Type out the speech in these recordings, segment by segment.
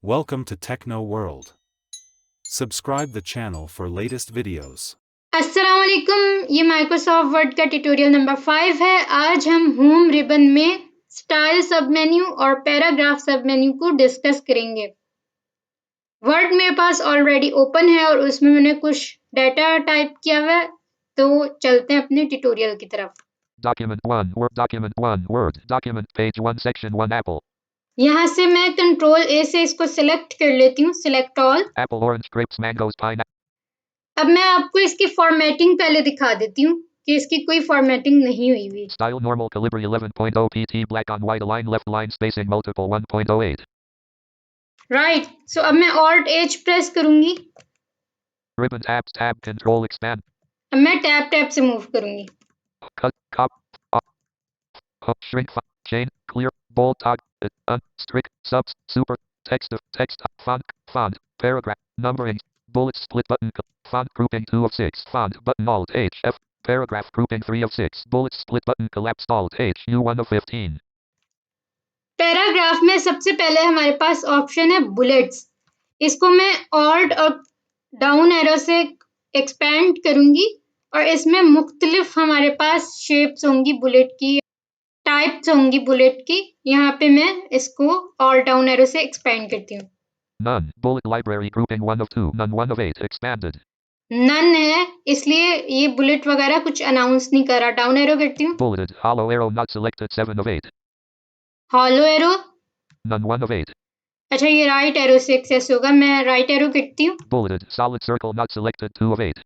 Welcome to Techno World. Subscribe the channel for latest videos. अस्सलाम वालेकुम, ये Microsoft word का ट्यूटोरियल नंबर 5 है। आज हम होम रिबन में स्टाइल सब मेन्यू और पैराग्राफ सब मेन्यू को डिस्कस करेंगे। वर्ड मेरे पास ऑलरेडी ओपन है और उसमें मैंने कुछ डाटा टाइप किया हुआ है, तो चलते हैं अपने ट्यूटोरियल की तरफ। document 1 word document page 1 section 1 apple यहाँ से मैं कंट्रोल ए से इसको सिलेक्ट कर लेती हूँ, select all. apple orange grapes mangoes pineapple अब मैं आपको इसकी फॉर्मेटिंग पहले दिखा देती हूँ कि इसकी कोई फॉर्मेटिंग नहीं हुई हुई। style normal calibri 11.0 pt black on white align left line spacing multiple 1.08 right, सो अब मैं ऑल्ट एच प्रेस करूंगी। ribbon tab control expand अब मैं टैब से मूव करूंगी। cut cop shrink chain clear bold tog strict subs super text font paragraph numbering bullet split button font grouping 2 of 6 font button alt h f paragraph grouping 3 of 6 bullet split button collapsed alt h u 1 of 15 paragraph में सबसे पहले हमारे पास option है bullets. इसको मैं alt और down arrow से expand करूंगी और इसमें मुख्तलिफ हमारे पास शेप्स होंगी बुलेट की, टाइप्स होंगी बुलेट की। यहाँ पे मैं इसको ऑल्ट डाउन एरो से एक्सपेंड करती हूँ। None. Bullet library grouping 1 of 2. None 1 of 8. Expanded. None है, इसलिए ये बुलेट वगैरह कुछ अनाउंस नहीं कर रहा। डाउन एरो करती हूँ। Bulleted. Hollow arrow not selected 7 of 8. Hollow arrow, None 1 of 8. अच्छा ये राइट एरो से एक्सेस होगा। मैं राइट एरो करती हूँ। Bulleted. Solid circle not selected 2 of 8.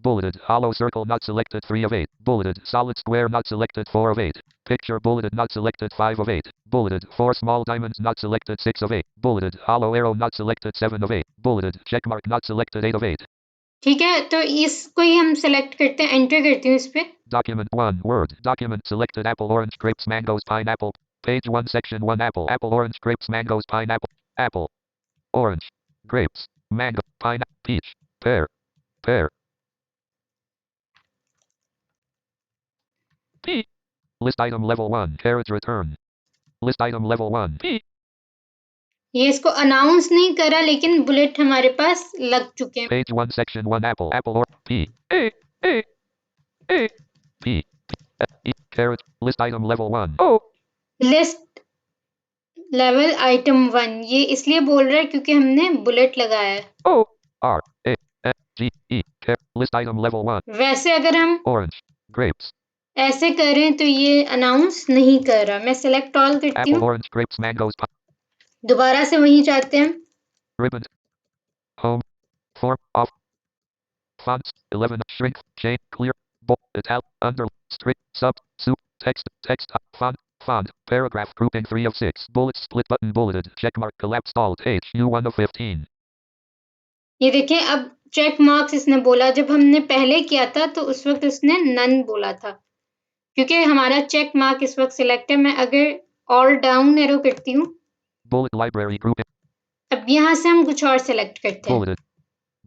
Bulleted. Hollow circle not selected 3 of 8. Bulleted. Solid square not selected 4 of 8. Picture bulleted not selected 5 of 8. Bulleted. 4 small diamonds not selected 6 of 8. Bulleted. Hollow arrow not selected 7 of 8. Bulleted. Checkmark not selected 8 of 8. ठीक है, तो इसको ही हम select करते हैं। Enter करती हूँ इस पे। Document 1 word document selected apple orange grapes mangoes pineapple page 1 section 1 apple orange grapes mangoes pineapple apple orange grapes mango pineapple peach pear P list item level 1 carriage return list item level 1 P ये इसको announce नहीं करा, लेकिन bullet हमारे पास लग चुके हैं। page 1 section 1 apple or P A P E carriage list item level 1 O list level item 1 ये इसलिए बोल रहा है क्योंकि हमने बुलेट लगाया है। O R A N G E list item level 1 वैसे अगर हम orange grapes ऐसे करें तो ये अनाउंस नहीं कर रहा। मैं सेलेक्ट ऑल करती apple हूँ। orange grapes mangoes दोबारा से वहीं जाते हैं। ribbon home form off fonts 11 shrink chain clear bold italic under strict sub soup text font paragraph grouping 3 of 6 bullet split button bulleted checkmark collapsed alt h u 1 of 15 ये देखें, अब check marks इसने बोला। जब हमने पहले किया था तो उस वक्त उसने नन बोला था, क्योंकि हमारा चेक मार्क इस वक्त सिलेक्ट है। मैं अगर ऑल डाउन एरो करती हूँ, bullet library grouping अब यहाँ से हम कुछ और सिलेक्ट करते हैं।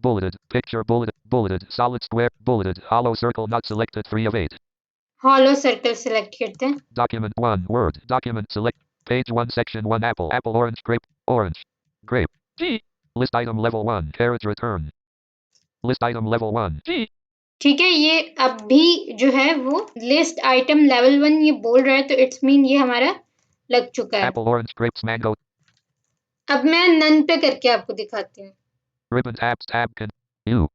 bulleted picture bulleted solid square bulleted hollow circle not selected 3 of 8 hollow circle select करते हैं। document 1 word document select page 1 section 1 apple orange grape G list item level 1 carriage return list item level 1 G ठीक है, ये अब भी जो है वो लिस्ट आइटम लेवल 1 ये बोल रहा है, तो इट्स मीन ये हमारा लग चुका है। apple orange grapes mango अब मैं नन पे करके आपको दिखाती हूँ। ribbon tab can U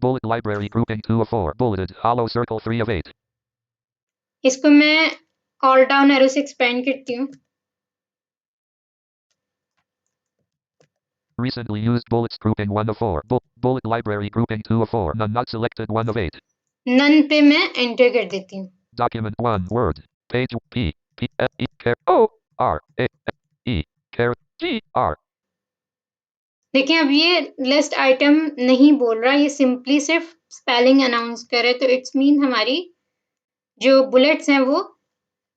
bullet library grouping 2 of 4 bulleted hollow circle 3 of 8 इसको मैं ऑल डाउन एरो से एक्सपेंड करती हूँ। recently used bullets grouping 1 of 4 bullet library grouping 2 of 4 none not selected 1 of 8 none पे मैं एंटर कर देती हूँ। document 1 word page P F E O R A E G R देखिए, अब ये लिस्ट आइटम नहीं बोल रहा, ये सिंपली सिर्फ स्पेलिंग अनाउंस कर रहा है, तो इट्स मीन हमारी जो बुलेट्स हैं वो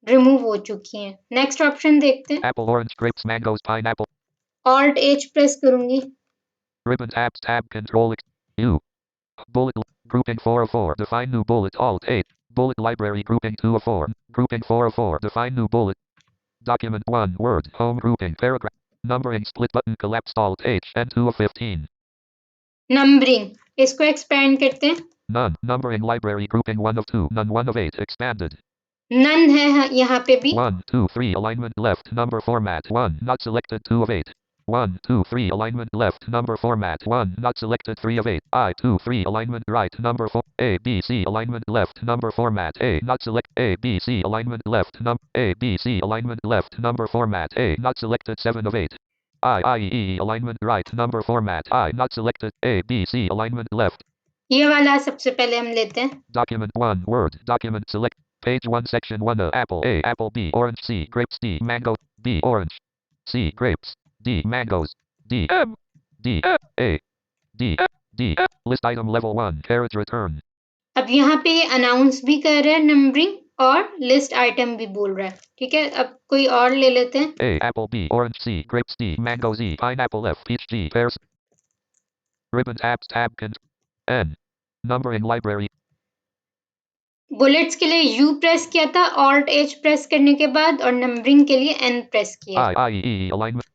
रिमूव हो चुकी हैं। नेक्स्ट ऑप्शन देखते हैं। apple orange grapes mangoes pineapple alt H press करूंगी। ribbon tab control U bullet grouping 4 of 4 define new bullet alt 8 bullet library grouping 2 of 4 grouping 4 of 4 define new bullet document 1 word home grouping paragraph Numbering split button collapsed alt H N2 of 15. Numbering, इसको expand करते हैं. None. Numbering library grouping 1 of 2. None 1 of 8. Expanded. None है यहाँ पे भी. 1, 2, 3. Alignment left. Number format. 1. Not selected. 2 of 8. 1, 2, 3. Alignment left. Number format. 1. Not selected. 3 of 8. I, 2, 3. Alignment right. Number 4. A, B, C. Alignment left. Number format. A. Not select. A, B, C. Alignment left. A, B, C. Alignment left. Number format. A. Not selected. 7 of 8. I, E. Alignment right. Number format. I. Not selected. A, B, C. Alignment left. ये वाला सबसे पहले हम लेते हैं. Document 1. Word. Document select. Page 1, section 1. Apple. A. Apple. B. Orange. C. Grapes. D. Mango. B. Orange. C. Grapes. D. Mangoes. D. M. D. A. D. D. List item level 1. Carriage return. अब यहाँ पे ये announce भी कर रहा है numbering और list item भी बोल रहा है. ठीक है, अब कोई और ले लेते हैं. A. Apple. B. Orange. C. Grapes. D. Mango. Z. Pineapple. F. Peach. G. Pears. Ribbon tabs. Tab. N. Numbering library. Bullets के लिए यू प्रेस किया था, ऑल्ट एच प्रेस करने के बाद, और नंबरिंग के लिए एन प्रेस किया. I, E. Alignment.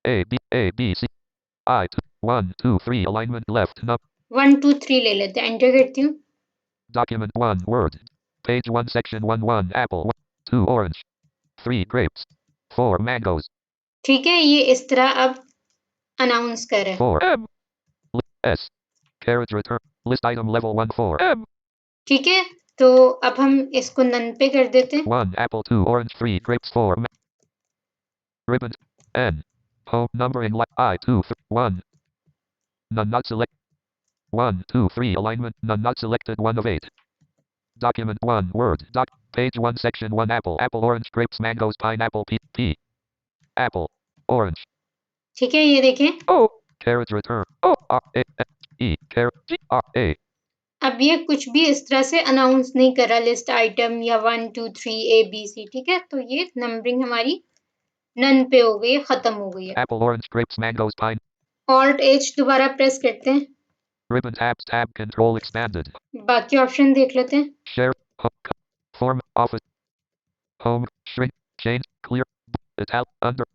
A, B, C. I. 1, 2, 3. Alignment left. 1 2 3 ले लेते हैं. एंटर करती हूँ. Document 1. Word. Page 1, section 1. 1. Apple. 2. Orange. 3. Grapes. 4. Mangoes. ठीक है, ये इस तरह अब अनाउंस कर रहा है. 4. M. S. Carriage return. List item level 1. 4. M. ठीक है, तो अब हम इसको नन पे कर देते हैं. 1. Apple. 2. Orange. 3. Grapes. 4. Ribbon. N. Home numbering. I. 2. 1. None not select. 1, 2, 3. Alignment. None not selected. 1 of 8. Document 1. Word. Page 1, section 1. Apple. Apple. Orange. Grapes. Mangoes. Pineapple. P. Apple. Orange. ठीक है, ये देखें. O. Carriage return. O. R. A. E. Carriage. G. R. A. अब ये कुछ भी इस तरह से अनाउंस नहीं कर रहा, लिस्ट आइटम या 1 2 3 ए बी सी. ठीक है, तो ये नंबरिंग हमारी नन पे हो गई है, खत्म हो गई है. Apple. Orange. Grapes. Mangoes. Pine. Alt H दोबारा प्रेस करते हैं. Ribbon tabs. Tab. Control expanded. बाकी ऑप्शन देख लेते हैं. Share. Form. Office. Home. Shrink. Change. Clear. Italic. Under.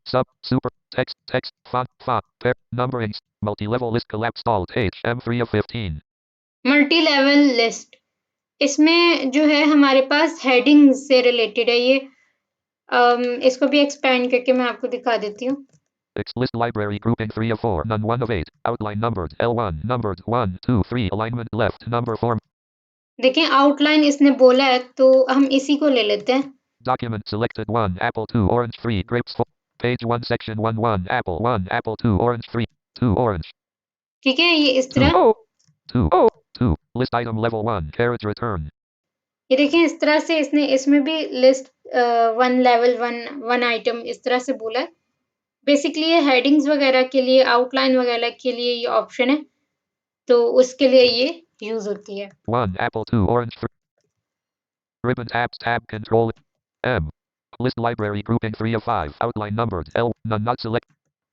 Sub. Super. Text. Font. Pair. Numberings. Multi-level list collapsed. Alt H. M3 of 15. Multi level list, इसमें जो है हमारे पास heading से related है ये. इसको भी एक्सपेंड करके मैं आपको दिखा देती हूँ. List library grouping 3 of 4. None 1 of 8. Outline numbered. L1. Numbered 1, 2, 3. Alignment left. Number form. देखें, आउटलाइन इसने बोला है तो हम इसी को ले लेते हैं. Document selected 1. Apple 2. Orange 3. Grapes 4. Page 1, section 1. 1. Apple 1. Apple 2. Orange 3. 2. Orange. ठीक है, ये इस 2. तरह. O. 2. O. 2. List item level 1. Carriage return. ये देखें, इस तरह से इसने इसमें भी लिस्ट 1 लेवल 1 आइटम इस तरह से बोला है. बेसिकली ये हेडिंग्स वगैरह के लिए, आउटलाइन वगैरह के लिए ये ऑप्शन है, तो उसके लिए ये यूज होती है. 1. Apple 2. Orange 3. Ribbon tabs. Tab. Control. M. List library grouping 3 of 5. Outline numbered. L. None not select.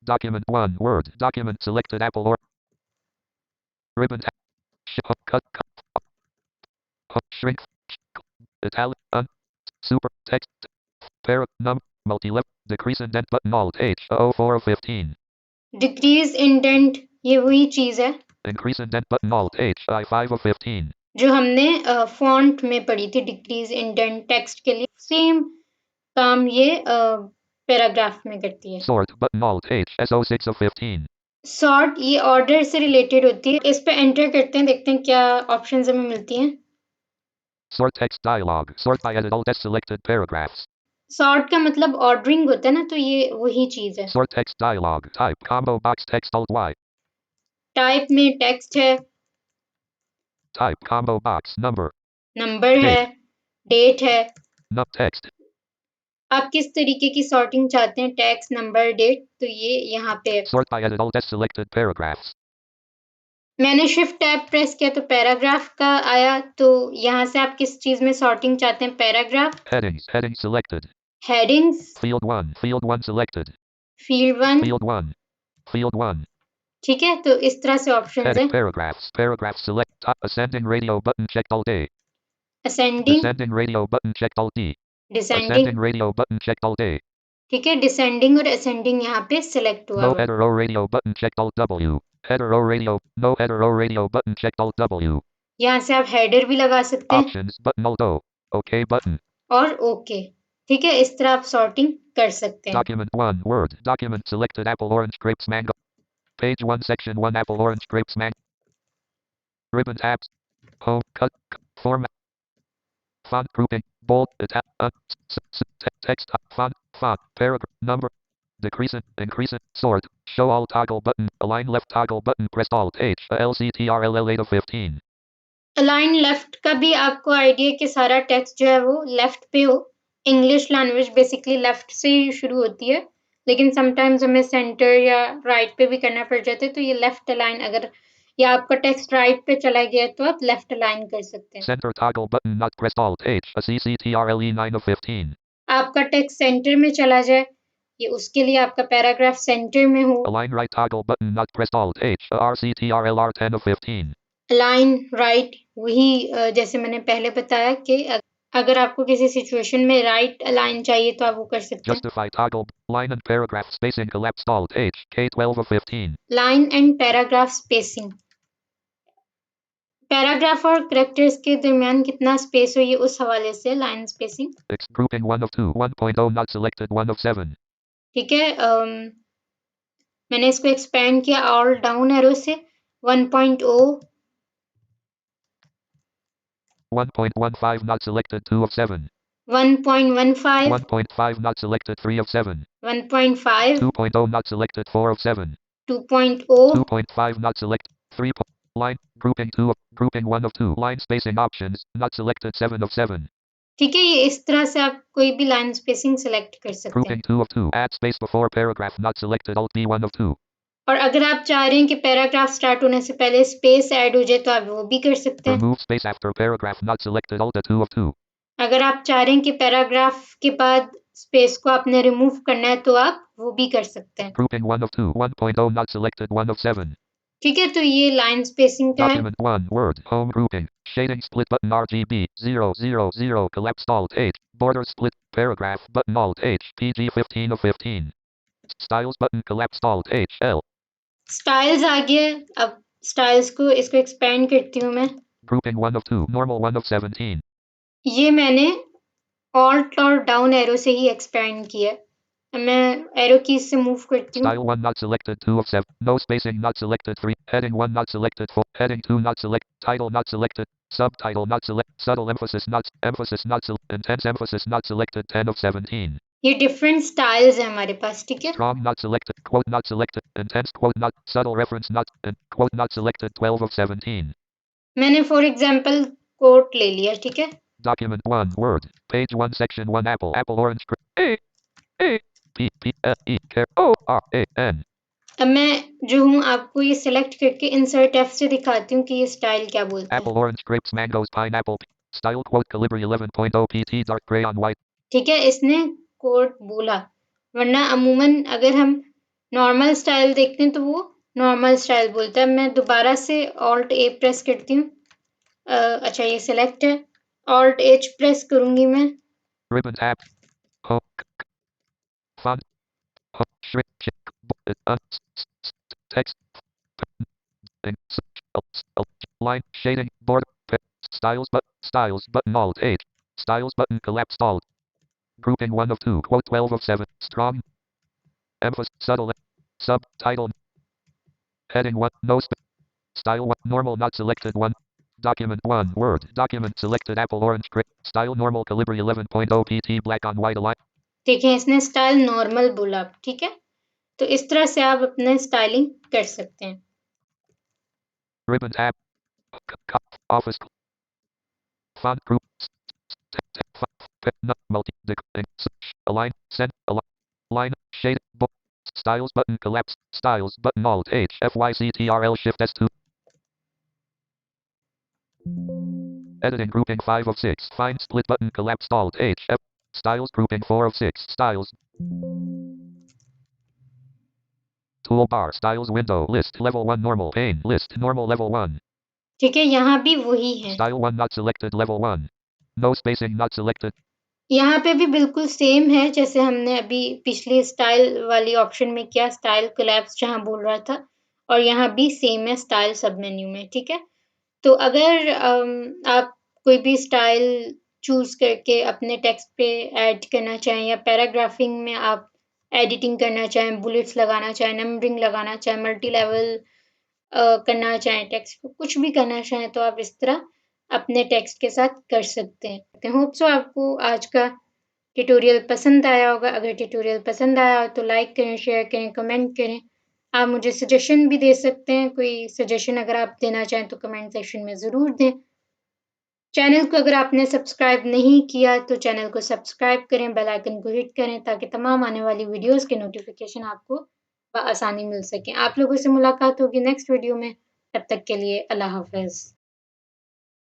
Document 1. Word. Document selected. Apple or ribbon tab. Cut. Shrink. Italic. Super. Text. Pair. Multi-level. Decrease indent button. Alt H. 04 of 15. Decrease indent, ये वही चीज है Increase indent button. Alt H. I5 of 15. जो हमने font में पढ़ी थी. Decrease indent text के लिए सेम काम ये पैराग्राफ में करती है. Sort button. Alt H. SO6 of 15. Sort ये ऑर्डर से रिलेटेड होती है. इस पे एंटर करते हैं, देखते हैं क्या ऑप्शंस हमें मिलती हैं. Sort text dialog. Sort by edit. Alt S selected paragraphs. Sort का मतलब ऑर्डरिंग होता है ना, तो ये वही चीज है. Sort text dialog. Type combo box text. Alt Y. Type में टेक्स्ट है, Type combo box. Number. Number है, डेट है. Text. आप किस तरीके की सॉर्टिंग चाहते हैं, टेक्स्ट, नंबर, डेट, तो ये यहाँ पे है. Sort by edit. Alt S selected paragraphs. मैंने शिफ्ट टैब प्रेस किया तो पैराग्राफ का आया. तो यहाँ से आप किस चीज में सॉर्टिंग चाहते हैं, paragraph. Headings. Heading selected. Headings. Field 1. Field 1 selected. Field 1. Field 1. Field 1. ठीक है, तो इस तरह से ऑप्शंस Heading. हैं. Paragraphs. Paragraphs select. Ascending radio button checked. Alt A. Ascending, Descending radio button checked. Alt D. Descending. Ascending radio button checked. Alt A. ठीक है, descending और असेंडिंग यहाँ पे सिलेक्ट हुआ No हुआ है। header O radio button checked Alt W. Header O radio. No header O radio button checked Alt W. यहाँ से आप हेडर भी लगा सकते हैं Options button Alt O. OK button. और ओके। ठीक है, इस तरह आप सॉर्टिंग कर सकते हैं। Document 1 Word. Document selected apple orange grapes mango. Page 1 section 1 apple orange grapes mango. Ribbon tabs. Home cut. Format. Font grouping. Bold. Text. Font. Paragraph. Number. Decrease it. Increase it. Sort. Show all toggle button. Align left toggle button. Press Alt H. LCTRLL 8 of 15. Align left का भी आपको idea कि सारा text जो है वो left पे हो। इंग्लिश लैंग्वेज बेसिकली लेफ्ट से ही शुरू होती है, लेकिन समटाइम्स हमें सेंटर या राइट पे भी करना पड़ जाता है, तो ये लेफ्ट अलाइन अगर या आपका टेक्स्ट राइट पे चला गया तो आप लेफ्ट अलाइन कर सकते हैं। Center toggle button not pressed Alt H. A CCTRLE 9 of 15. आपका टेक्स्ट सेंटर में चला जाए, ये उसके लिए आपका पैराग्राफ सेंटर में हो। Align right toggle button not pressed Alt H. A RCTRLR 10 of 15. Align right वही जैसे मैंने पहले बताया कि अगर आपको किसी सिचुएशन में राइट अलाइन चाहिए तो आप वो कर सकते हैं। Justify toggle line and paragraph spacing collapsed Alt H. K12 of 15. Line and paragraph spacing, paragraph और कैरेक्टर्स के दरमियान कितना स्पेस हो, ये उस हवाले से line spacing. Grouping 1 of 2. 1.0 not selected 1 of 7. ठीक है, मैंने इसको एक्सपेंड किया ऑल डाउन एरो से 1.0 1.15 not selected 2 of 7. 1.15 1.5 not selected 3 of 7. 1.5 2.0 not selected 4 of 7. 2.0 2.5 not select 3 line grouping 2 of grouping 1 of 2 line spacing options not selected 7 of 7. ठीक है, ये इस तरह से आप कोई भी लाइन स्पेसिंग सेलेक्ट कर सकते हैं। Grouping 2 of 2 add space before paragraph not selected Alt B 1 of 2. और अगर आप चाह रहे हैं कि पैराग्राफ स्टार्ट होने से पहले स्पेस ऐड हो जाए तो आप वो भी कर सकते हैं। Remove space after paragraph not selected Alt 2 of 2. अगर आप चाह रहे हैं कि पैराग्राफ के बाद स्पेस को आपने रिमूव करना है तो आप वो भी कर सकते हैं। Grouping 1 of 2 1.0 not selected 1 of 7. ठीक है, तो ये लाइन स्पेसिंग का है। Document 1 Word home grouping shading split button RGB 000 collapsed Alt H border split paragraph button Alt H PG 15 of 15. Styles button collapsed Alt H L. Styles आ गया, अब styles को इसको एक्सपेंड करती हूँ मैं। Grouping 1 of 2 normal 1 of 17. ये मैंने ऑल्ट और डाउन एरो से ही एक्सपेंड किया। मैं एरो कीज से मूव करती हूँ। Style 1 not selected 2 of 7. No spacing not selected 3. Heading 1 not selected 4. Heading 2 not select. Title not selected. Subtitle not select. Subtle emphasis not intense emphasis not selected 10 of 17. ये different styles है हमारे पास। ठीक है, Strong not selected. Quote not selected. Intense quote not. Subtle reference not. And quote not selected 12 of 17. मैंने for example coat ले लिया। ठीक है, Document 1 Word. Page 1 section 1 Apple. Apple orange. A P P L E K O R A N. अब मैं जो हूँ आपको ये सिलेक्ट करके इंसर्ट एफ से दिखाती हूँ कि ये स्टाइल क्या बोलता है। Apple orange grapes mangoes pineapple. Style quote Calibri 11.0 PT dark gray on white. ठीक है, इसने कोड बोला, वरना अमूमन अगर हम नॉर्मल स्टाइल देखते हैं तो वो नॉर्मल स्टाइल बोलता है। मैं दोबारा से ऑल्ट ए प्रेस करती हूँ। अच्छा, ये सिलेक्ट है, ऑल्ट एच प्रेस करूंगी मैं। Ribbon tab. Home. Font. Shrink. Text. Line. Shading. Border. Styles button Alt H. Styles button collapsed Alt. Grouping 1 of 2. Quote 12 of 7. Strong. Emphasis. Subtle. Subtitle. Heading 1. No space. Style 1. Normal not selected 1. Document 1 Word. Document selected Apple orange gray. Style normal Calibri 11.0 PT black on white align. ठीक है, इसने style normal बोला। ठीक है, तो इस तरह से आप अपने स्टाइलिंग कर सकते हैं। Ribbon tab. Office. Font group. Multi. Align. Send. Line. Shade. Styles button collapse. Styles button Alt H FYCTRL Shift S2. Editing grouping 5 of 6. Find split button collapsed Alt H F. Styles grouping 4 of 6. Styles. Toolbar styles window list level 1 normal pane list normal level 1. ठीक है, यहाँ भी वही है। Style 1 not selected level 1. No spacing not selected. यहाँ पे भी बिल्कुल सेम है जैसे हमने अभी पिछली स्टाइल वाली ऑप्शन में किया, स्टाइल कोलैप्स जहाँ बोल रहा था, और यहाँ भी सेम है स्टाइल सब मेन्यू में, ठीक है। तो अगर आप कोई भी स्टाइल चूज करके अपने टेक्स्ट पे ऐड करना चाहें या पैराग्राफिंग में आप एडिटिंग करना चाहें, बुलेट्स लगाना चाहें, नंबरिंग लगाना चाहें, मल्टी लेवल करना चाहें, टेक्स्ट को कुछ भी करना चाहें, तो आप इस तरह अपने टेक्स्ट के साथ कर सकते हैं। होप सो आपको आज का ट्यूटोरियल पसंद आया होगा। अगर ट्यूटोरियल पसंद आया हो तो लाइक करें, शेयर करें, कमेंट करें। आप मुझे सजेशन भी दे सकते हैं, कोई सजेशन अगर आप देना चाहें तो कमेंट सेक्शन में ज़रूर दें। चैनल को अगर आपने सब्सक्राइब नहीं किया तो चैनल को सब्सक्राइब करें, बेल आइकन को हिट करें ताकि तमाम आने वाली वीडियोस के नोटिफिकेशन आपको बआसानी मिल सकें। आप लोगों से मुलाकात होगी नेक्स्ट वीडियो में, तब तक के लिए अल्लाह हाफ़िज़।